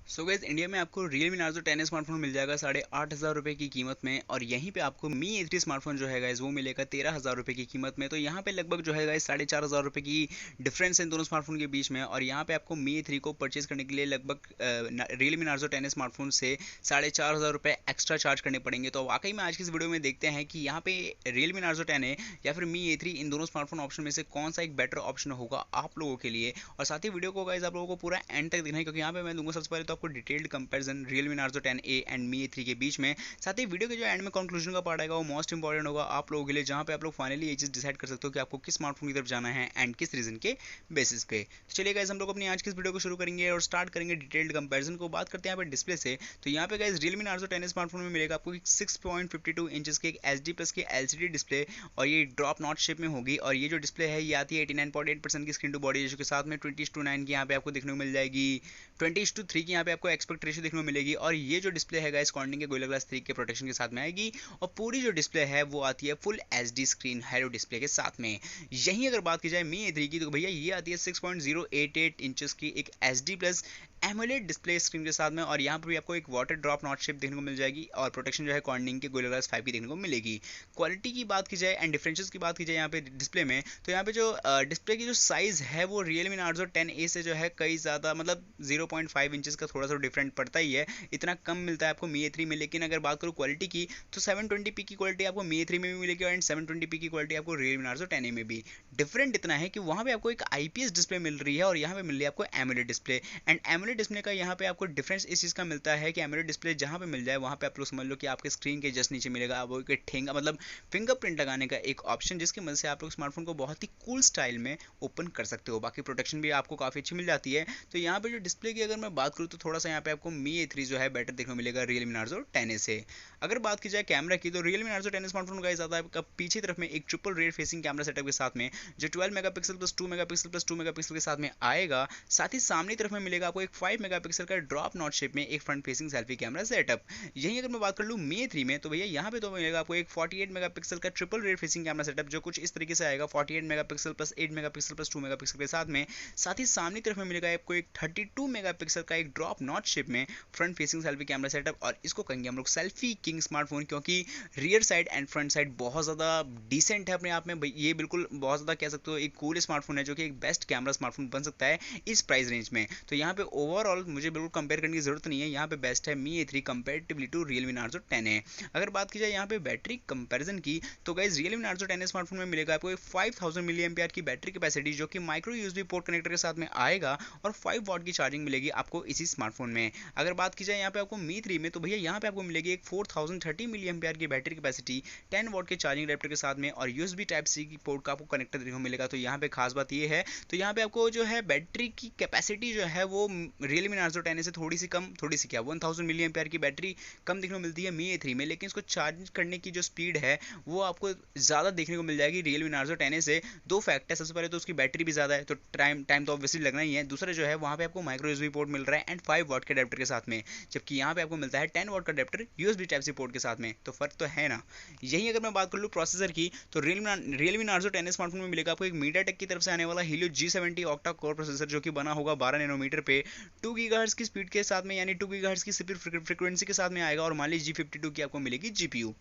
So guys India में आपको Realme Narzo 10 smartphone मिल जाएगा 8,500 रुपये की कीमत में। और यहीं पे आपको Mi A3 स्मार्टफोन जो है गाइस वो मिलेगा 13,000 रुपये की कीमत में। तो यहाँ पे लगभग जो है गाइस 4,500 रुपये की डिफरेंस है इन दोनों स्मार्टफोन के बीच में। और यहाँ पे आपको Mi A3 को परचेज करने के लिए लगभग Realme Narzo 10 स्मार्टफोन से 4,500 रुपये एक्स्ट्रा चार्ज करने पड़ेंगे। तो वाकई में आज की इस वीडियो में देखते हैं कि यहाँ पे Realme Narzo 10 है या फिर Mi A3, इन दोनों स्मार्टफोन ऑप्शन में से कौन सा एक बेटर ऑप्शन होगा आप लोगों के लिए। और साथ ही वीडियो को गाइस आप लोगों को पूरा एंड तक देखना है, क्योंकि यहाँ पे मैं दूंगा सबसे पहले तो आपको detailed comparison Realme Narzo 10A and Mi A3 के बीच में। साथ ही वीडियो के जो एंड में कंक्लूजन का पार्ट आएगा वो मोस्ट इंपॉर्टेंट होगा आप लोगों के लिए, जहाँ पे आप लोग फाइनली ये चीज़ डिसाइड कर सकते हो कि आपको किस स्मार्टफोन की तरफ जाना है एंड किस रीजन के बेसिस पे। तो चलिए गाइस हम लोग अपनी आज की इस वीडियो को शुरू करेंगे और स्टार्ट करेंगे डिटेल्ड कंपैरिजन को। बात करते हैं यहाँ पे डिस्प्ले से। तो यहाँ पे गाइस Realme Narzo 10 स्मार्टफोन में मिलेगा आपको 6.52 इंचेस के एक HD प्लस की LCD डिस्प्ले, और ये ड्रॉप नॉट शेप में होगी। और ये जो डिस्प्ले है ये आती है 89.8% की स्क्रीन टू बॉडी रेशियो के साथ में। 20:9 की यहाँ पे आपको देखने को मिल जाएगी, 20:3 की यहाँ पे आपको एक्सपेक्ट रेशियो देखने को मिलेगी। और ये जो डिस्प्ले है गाइस कॉर्निंग के Gorilla Glass 3 के प्रोटेक्शन के साथ में आएगी। और पूरी जो डिस्प्ले है वो आती है full HD screen hello display के साथ में। यहीं अगर बात की जाए Mi A3 की, तो भैया ये आती है 6.088 इंचेस की एक HD plus AMOLED display screen के साथ में। और यहाँ पर भी आपको एक वाटर ड्रॉप नॉट शेप देखने को मिल जाएगी, और प्रोटेक्शन जो है कॉर्निंग के Gorilla Glass 5 की देखने को मिलेगी। क्वालिटी की बात की जाए एंड डिफरेंसेस की बात की जाए यहाँ पे डिस्प्ले में, तो यहाँ पे जो डिस्प्ले की जो साइज़ है वो Realme Narzo 10A से जो है कई ज़्यादा, मतलब 0.5 इंचेस का थोड़ा सा डिफरेंट पड़ता ही है, इतना कम मिलता है आपको Mi A3 में। लेकिन अगर बात करूँ क्वालिटी की, तो 720p की क्वालिटी आपको Mi A3 में भी मिलेगी एंड 720p की क्वालिटी आपको Realme Narzo 10A में भी। डिफरेंट इतना है कि वहाँ पे आपको एक IPS डिस्प्ले मिल रही है और यहाँ पे मिल रही है आपको AMOLED display. And AMOLED display का यहाँ पे आपको डिफरेंस इस चीज़ का मिलता है कि एमोलेड डिस्प्ले जहाँ पे मिल जाए वहाँ पे आप लोग समझ लो कि आपके स्क्रीन के जस्ट नीचे मिलेगा वो एक ठेंगा, मतलब फिंगरप्रिंट लगाने का एक ऑप्शन, जिसकी मदद से आप लोग स्मार्टफोन को बहुत ही कूल स्टाइल में ओपन कर सकते हो। बाकी प्रोटेक्शन भी आपको काफ़ी अच्छी मिल जाती है। तो यहाँ पे जो डिस्प्ले की अगर मैं बात करूँ तो थोड़ा सा यहाँ पे आपको Mi A3 जो है बेटर देखने को मिलेगा Realme Narzo 10A से। अगर बात की जाए कैमरा की, तो Realme Narzo 10 स्मार्टफोन का ज़्यादा आपका पीछे तरफ में एक triple rare facing camera setup के साथ में, जो 12 megapixel plus 2 megapixel plus 2 megapixel के साथ में आएगा। साथ ही सामने तरफ में मिलेगा आपको एक 5 मेगापिक्सल का ड्रॉप नॉट शेप में एक front facing selfie camera setup. यहीं अगर मैं बात कर लूँ Mi A3 में, तो भैया यहाँ पे तो मिलेगा आपको एक 48 मेगापिक्सल का triple rare facing camera setup, जो कुछ इस तरीके से आएगा 48 megapixel plus 8 megapixel plus 2 megapixel के साथ में। साथ ही सामने तरफ में मिलेगा आपको एक 32 मेगापिक्सल का एक ड्रॉप नॉट शेप में front facing selfie camera setup. और इसको कहेंगे हम लोग सेल्फी किंग स्मार्टफोन, क्योंकि rear side and front side बहुत ज़्यादा डिसेंट है अपने आप में। ये बिल्कुल बहुत ज़्यादा कह सकते हो एक कूल स्मार्टफोन है, जो कि एक बेस्ट कैमरा स्मार्टफोन बन सकता है इस प्राइस रेंज में। तो यहाँ पे ओवरऑल मुझे बिल्कुल कंपेयर करने की जरूरत नहीं है, यहाँ पे बेस्ट है Mi A3 comparatively to Realme Narzo 10A। अगर बात की जाए यहाँ पे बैटरी कंपैरिजन की, तो guys Realme Narzo 10A smartphone में मिलेगा आपको एक 5000 मिली एम्पियर की बैटरी कैपेसिटी, जो कि माइक्रो USB पोर्ट कनेक्टर के साथ में आएगा। और 5 वॉट की चार्जिंग मिलेगी आपको इसी स्मार्टफोन में। अगर बात की जाए यहाँ पे आपको Mi 3 में, तो भैया यहाँ पे आपको मिलेगी एक 4030 मिली एम्पियर की बैटरी कैपेसिटी, 10 वॉट के चार्जिंग एडेप्टर के साथ में, और USB टाइप सी की पोर्ट का आपको कनेक्टर देखने को मिलेगा। तो यहाँ पे खास बात ये है, तो यहाँ पे आपको जो है बैटरी की कैपेसिटी जो है वो Realme Narzo 10 से थोड़ी सी कम, थोड़ी सी क्या 1000 मिली एम्पियर की बैटरी कम देखने को मिलती है Mi A3 में। लेकिन इसको चार्ज करने की जो स्पीड है वो आपको ज़्यादा देखने को मिल जाएगी Realme Narzo 10 से। दो फैक्ट है, सबसे पहले तो उसकी बैटरी भी ज़्यादा है, तो टाइम टाइम तो ऑब्वियसली लगना ही है। दूसरा जो है वहाँ पे आपको माइक्रो USB पोर्ट मिल रहा है एंड 5 वॉट के अडेप्टर के साथ में, जबकि यहाँ पे आपको मिलता है 10 वॉट का adapter USB type C port के साथ में। तो फर्क तो है ना। यही अगर मैं बात कर लूँ प्रोसेसर की, तो Realme Narzo 10 स्मार्टफोन में मिलेगा आपको एक MediaTek की तरफ से आने वाला Helio G70 octa core processor, जो कि बना होगा 12 नैनोमीटर पे 2 गीगाहर्ट्ज की स्पीड के साथ में, यानी 2 गीगाहर्ट्ज की स्पीड फ्रीक्वेंसी के साथ में आएगा। और मान लीजिए G52 की आपको मिलेगी GPU।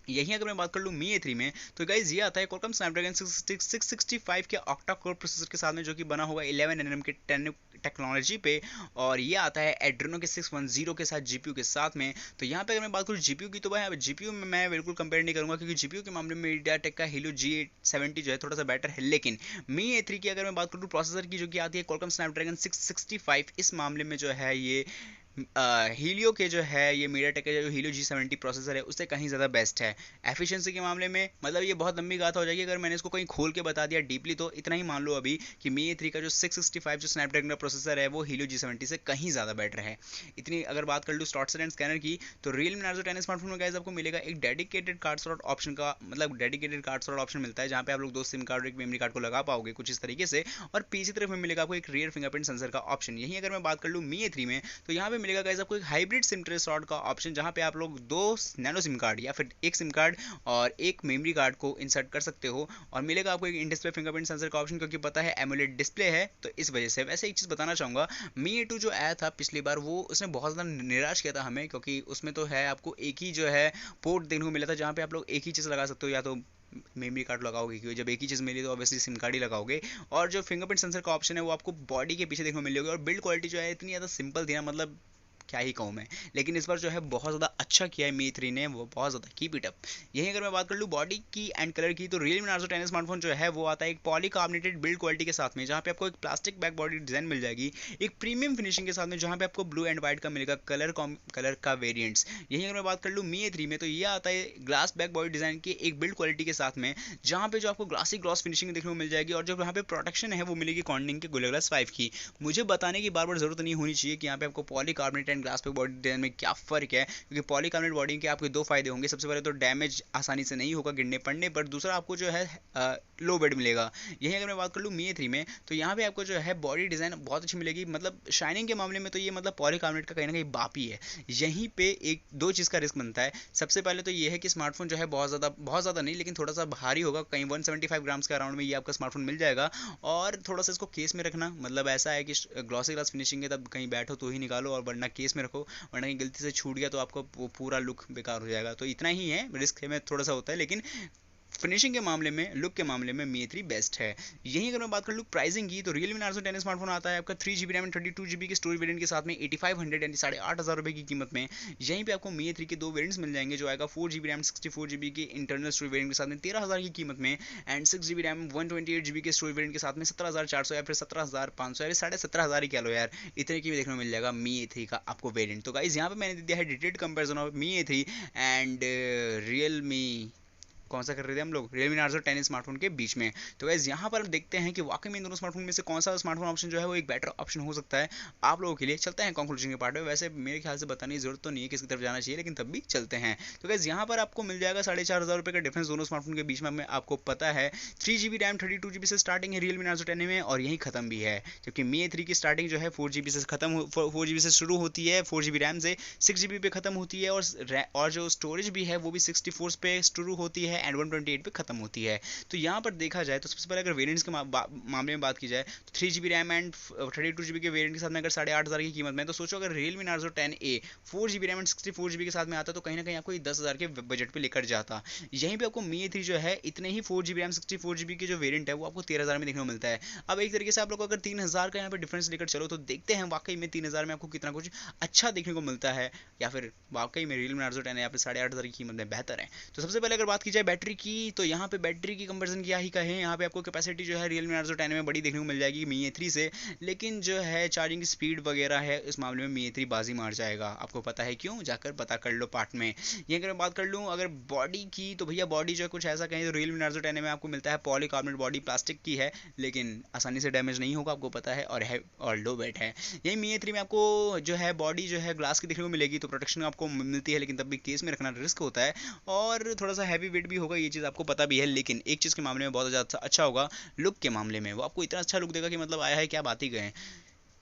यहीं अगर मैं बात कर लूँ Mi A3 में, तो गाइज ये आता है Qualcomm Snapdragon 665 के ऑक्टा कोर प्रोसेसर के साथ में, जो कि बना होगा 11 nm के टेक्नोलॉजी पे। और ये आता है Adreno के 610 के साथ GPU के साथ में। तो यहाँ पे अगर मैं बात करूँ GPU की, तो भाई GPU में मैं बिल्कुल कंपेयर नहीं करूँगा, क्योंकि GPU के मामले में MediaTek का Helio G70 जो है थोड़ा सा बेटर है। लेकिन Mi A3 की अगर मैं बात करूँ प्रोसेसर की, जो कि आती है Qualcomm Snapdragon 665, इस मामले में जो है ये हीलियो के जो है ये MediaTek का जो Helio G70 प्रोसेसर है उससे कहीं ज़्यादा बेस्ट है एफिशिएंसी के मामले में। मतलब ये बहुत लंबी बात हो जाएगी अगर मैंने इसको कहीं खोल के बता दिया डीपली, तो इतना ही मान लो अभी कि Mi A3 का जो 665 जो स्नैपड्रैगन का प्रोसेसर है वो Helio G70 से कहीं ज़्यादा बेटर है। इतनी अगर बात कर लूँ स्लॉट्स एंड स्कैनर की, तो Realme Narzo 10 स्मार्टफोन में गाइस आपको मिलेगा एक डेडिकेटेड कार्ड स्लॉट ऑप्शन का, मतलब डेडिकेटेड कार्ड स्लॉट ऑप्शन मिलता है, जहाँ पे आप लोग दो सिम कार्ड और एक मेमोरी कार्ड को लगा पाओगे कुछ इस तरीके से। और पीछे तरफ में मिलेगा आपको एक रियर फिंगरप्रिंट सेंसर का ऑप्शन। यही अगर मैं बात कर लूँ Mi A3 में, तो यहाँ पे मिलेगा गाइस आपको एक हाइब्रिड सिम ट्रे स्लॉट का ऑप्शन, जहां पे आप लोग 2 नैनो सिम कार्ड या फिर एक सिम कार्ड और एक मेमोरी कार्ड को इंसर्ट कर सकते हो। और मिलेगा आपको एक इन डिस्प्ले फिंगरप्रिंट सेंसर का ऑप्शन, क्योंकि पता है एमोलेड डिस्प्ले है तो इस वजह से। वैसे एक चीज़ बताना चाहूँगा, मी A2 जो आया था पिछली बार वो उसने बहुत ज़्यादा निराश किया था हमें, क्योंकि उसमें तो है आपको एक ही जो है पोर्ट देखने को मिला था, जहाँ पे आप लोग एक ही चीज़ लगा सकते हो, या तो मेमोरी कार्ड लगाओगे, क्योंकि जब एक ही चीज़ मिली तो ऑब्वियसली सिम कार्ड ही लगाओगे। और जो फिंगरप्रिंट सेंसर का ऑप्शन है वो आपको बॉडी के पीछे देखने को मिलेगा। और बिल्ड क्वालिटी जो है इतनी ज़्यादा सिंपल थी ना, मतलब क्या ही कहूँ मैं, लेकिन इस बार जो है बहुत ज़्यादा अच्छा किया है मी A3 ने, वो बहुत ज़्यादा कीप इट अप। यहीं अगर मैं बात कर लूँ बॉडी की एंड कलर की, तो Realme Narzo 10 स्मार्टफोन जो है वो आता है एक पॉलीकार्बोनेटेड बिल्ड क्वालिटी के साथ में, जहाँ पे आपको एक प्लास्टिक बैक बॉडी डिजाइन मिल जाएगी, एक प्रीमियम फिनिशिंग के साथ में, जहाँ पे आपको ब्लू एंड व्हाइट का मिलेगा कलर का वेरियंट्स। यहीं अगर मैं बात कर लूँ मी A3 में, तो ये आता है ग्लास बैक बॉडी डिजाइन की एक बिल्ड क्वालिटी के साथ में, जहाँ पे जो आपको ग्लासी ग्लॉस फिनिशिंग देखने को मिल जाएगी, और जो यहाँ पे प्रोटेक्शन है वो मिलेगी कॉर्निंग के Gorilla Glass 5 की। मुझे बताने की बार बार जरूरत नहीं होनी चाहिए कि यहाँ पे आपको polycarbonate and glass back body में क्या फ़र्क है, क्योंकि पॉलीकार्बोनेट बॉडी के आपके दो फायदे होंगे। सबसे पहले तो डैमेज आसानी से नहीं होगा गिरने पड़ने पर, दूसरा आपको जो है लो वेट मिलेगा। यही अगर मैं बात कर लूँ मी A3 में, तो यहाँ पे आपको जो है बॉडी डिज़ाइन बहुत अच्छी मिलेगी, मतलब शाइनिंग के मामले में तो ये मतलब पॉलीकार्बोनेट का कहीं ना कहीं बाप ही है। यहीं पे एक दो चीज़ का रिस्क बनता है। सबसे पहले तो ये है कि स्मार्टफोन जो है बहुत ज़्यादा नहीं, लेकिन थोड़ा सा भारी होगा, कहीं 175 ग्राम्स के अराउंड में ये आपका स्मार्टफोन मिल जाएगा। और थोड़ा सा इसको केस में रखना, मतलब ऐसा है कि ग्लॉसी ग्लास फिनिशिंग है, तब कहीं बैठो तो ही निकालो, और वरना केस में रखो, वरना कहीं गलती से छूट गया तो आपका पूरा लुक बेकार हो जाएगा। तो इतना ही है, रिस्क में थोड़ा सा होता है, लेकिन फिनिशिंग के मामले में, लुक के मामले में मी A3 बेस्ट है। यहीं अगर मैं बात कर लूँ प्राइसिंग की, तो Realme Narzo 10 स्मार्टफोन आता है आपका 3GB रैम एंड 32GB के स्टोरेज वेरिएंट के साथ में 8500 यानी 8,500 रुपये की कीमत में। यहीं पे आपको मी A3 के दो वेरिएंट्स मिल जाएंगे, जो आएगा 4GB रैम 64GB के इंटरनल स्टोरेज वेरिएंट के साथ में 13,000 की कीमत में, एंड 6GB रैम 128GB के स्टोरेज वेरिएंट के साथ में 17,400 या फिर 17,500 या 17,500 ही कह लो यार, इतने की भी देखने को मिल जाएगा मी A3 का आपको वेरिएंट। तो गाइस यहाँ पे मैंने दिया है detailed comparison of me A3 and Realme, कौन सा कर रहे थे हम लोग, Realme Narzo 10 स्मार्टफोन के बीच में। तो गाइस यहाँ पर देखते हैं कि वाकई में इन दोनों स्मार्टफोन में से कौन सा स्मार्टफोन ऑप्शन जो है वो एक बेटर ऑप्शन हो सकता है आप लोगों के लिए। चलते हैं कंक्लूजन के पार्ट में। वैसे मेरे ख्याल से बताने की जरूरत तो नहीं है किसकी तरफ जाना चाहिए, लेकिन तब भी चलते हैं। तो गाइस यहाँ पर आपको मिल जाएगा 4,500 रुपये का डिफरेंस दोनों स्मार्टफोन के बीच में। आपको पता है 3GB रैम 32GB से स्टार्टिंग है Realme Narzo 10 में, और यही खत्म भी है, जबकि मी A3 की स्टार्टिंग जो है 4GB से खत्म 4GB से शुरू होती है, 4GB रैम से 6GB पे खत्म होती है, और जो स्टोरेज भी है वो भी 64 पे शुरू होती है एंड 128 पे खत्म होती है। तो यहाँ पर देखा जाए तो सबसे पहले अगर वेरिएंट्स के मामले में बात की जाए, तो 3GB रैम एंड 32GB के वेरिएंट के साथ में अगर 8,500 की कीमत में, तो सोचो अगर Realme Narzo 10A 4GB RAM and 64GB के साथ में आता तो कहीं ना कहीं आपको 10,000 के बजट पे लेकर जाता। यहीं पे आपको मी A3 जो है इतने ही 4GB रैम 64GB के जो वेरिएंट है वो आपको 13,000 में देखने को मिलता है। अब एक तरीके से आप लोग अगर 3,000 का यहाँ पे डिफरेंस लेकर चलो, तो देखते हैं वाकई में 3,000 में आपको कितना कुछ अच्छा देखने को मिलता है, या फिर वाकई में Realme Narzo 10 यहाँ पे 8,500 की कीमत में बेहतर है। तो सबसे पहले अगर बात की जाए बैटरी की, तो यहाँ पे बैटरी की कंपैरिजन क्या ही कहें, यहाँ पे आपको कैपेसिटी जो है Realme Narzo 10 में बड़ी देखने को मिल जाएगी मी A3 से, लेकिन जो है चार्जिंग की स्पीड वगैरह है इस मामले में मी A3 बाजी मार जाएगा। आपको पता है क्यों, जाकर पता कर लो पार्ट में। ये अगर मैं बात कर लूँ अगर बॉडी की, तो भैया बॉडी जो है कुछ ऐसा कहें तो Realme Narzo 10 में आपको मिलता है पॉलीकार्बोनेट बॉडी, प्लास्टिक की है, लेकिन आसानी से डैमेज नहीं होगा, आपको पता है, और लो वेट है। यही मी A3 में आपको जो है बॉडी जो है ग्लास की देखने को मिलेगी, तो प्रोटेक्शन आपको मिलती है, लेकिन तब भी केस में रखना रिस्क होता है, और थोड़ा सा हैवी वेट भी होगा, ये चीज़ आपको पता भी है। लेकिन एक चीज़ के मामले में बहुत ज़्यादा अच्छा होगा, लुक के मामले में वो आपको इतना अच्छा लुक देगा कि मतलब आया है क्या बात ही गए।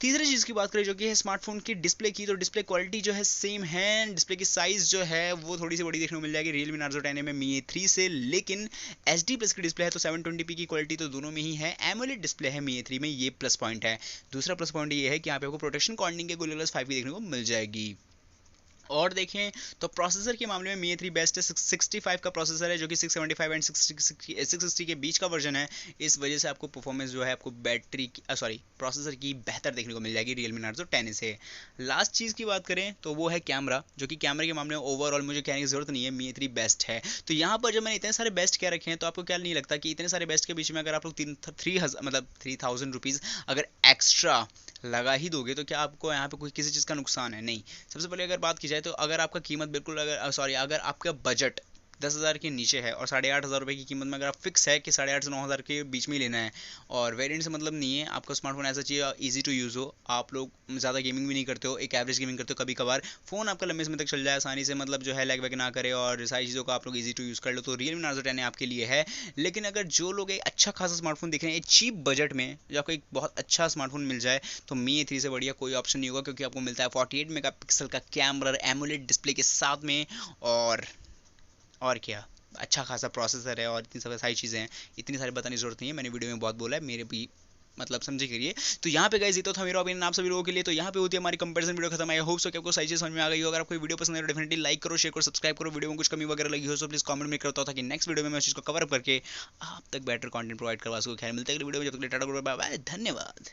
तीसरी चीज़ की बात करें जो कि है स्मार्टफोन की डिस्प्ले की, तो डिस्प्ले क्वालिटी जो है सेम है, डिस्प्ले की साइज़ जो है वो थोड़ी सी बड़ी देखने को मिल जाएगी Realme Narzo 10 में मी A3 से, लेकिन HD प्लस की डिस्प्ले है, तो 720p की क्वालिटी तो दोनों में ही है। एमोलेड डिस्प्ले है मी A3 में, ये प्लस पॉइंट है। दूसरा प्लस पॉइंट ये है कि यहाँ पे आपको प्रोटेक्शन कॉर्निंग के Gorilla Glass 5 की देखने को मिल जाएगी। और देखें तो प्रोसेसर के मामले में मी A3 बेस्ट है, 65 का प्रोसेसर है, जो कि 675 एंड 660 के बीच का वर्जन है। इस वजह से आपको परफॉर्मेंस जो है आपको बैटरी की प्रोसेसर की बेहतर देखने को मिल जाएगी Realme Narzo 10 से। लास्ट चीज़ की बात करें तो वो है कैमरा, जो कि कैमरे के मामले में ओवरऑल मुझे कहने की जरूरत नहीं है, मी A3 बेस्ट है। तो यहाँ पर जब मैंने इतने सारे बेस्ट कह रखे हैं, तो आपको क्या नहीं लगता कि इतने सारे बेस्ट के बीच में अगर आप लोग 3,000 रुपीज़ अगर एक्स्ट्रा लगा ही दोगे, तो क्या आपको यहाँ पे कोई किसी चीज़ का नुकसान है? नहीं। सबसे पहले अगर बात की जाए तो अगर आपका कीमत बिल्कुल अगर आपका बजट 10,000 के नीचे है और 8,500 रुपये की कीमत में अगर आप फिक्स है कि 8,500 से 9,000 के बीच में ही लेना है और वेरिएंट से मतलब नहीं है, आपका स्मार्टफोन ऐसा चाहिए ईजी टू यूज़ हो, आप लोग ज़्यादा गेमिंग भी नहीं करते हो, एक एवरेज गेमिंग करते हो, कभी कभार फ़ोन आपका लंबे समय तक चल जाए आसानी से, मतलब जो है लैग वैग ना करे और सारी चीज़ों को आप लोग ईजी टू यूज़ कर लो, तो Realme Narzo 10 आपके लिए है। लेकिन अगर जो लोग एक अच्छा खासा स्मार्टफोन देख रहे हैं एक चीप बजट में, जो आपको एक बहुत अच्छा स्मार्टफोन मिल जाए, तो Mi A3 से बढ़िया कोई ऑप्शन नहीं होगा, क्योंकि आपको मिलता है 48 मेगापिक्सल का कैमरा एमोलेड डिस्प्ले के साथ में, और क्या अच्छा खासा प्रोसेसर है और इतनी सारी चीज़ें हैं, इतनी सारी बताने की जरूरत नहीं है, मैंने वीडियो में बहुत बोला है, मेरे भी मतलब समझे करिए। तो यहाँ पे गाइस ये तो था मेरा ओपिनियन आप सभी लोगों के लिए। तो यहाँ पे होती है हमारी कंपैरिजन वीडियो खत्म। आई होप सो कि आपको सही चीज समझ में आ गई हो। अगर आपको वीडियो पसंद है तो डेफिनेटली लाइक करो, शेयर करो, सब्सक्राइब करो। वीडियो में कुछ कमी वगैरह लगी हो तो प्लीज कमेंट में करता था कि नेक्स्ट वीडियो में मैं उस चीज को कवर अप करके आप तक बेटर कंटेंट प्रोवाइड करवा सकूं। खैर मिलते हैं अगली वीडियो में, जब तक टाटा बाय बाय, धन्यवाद।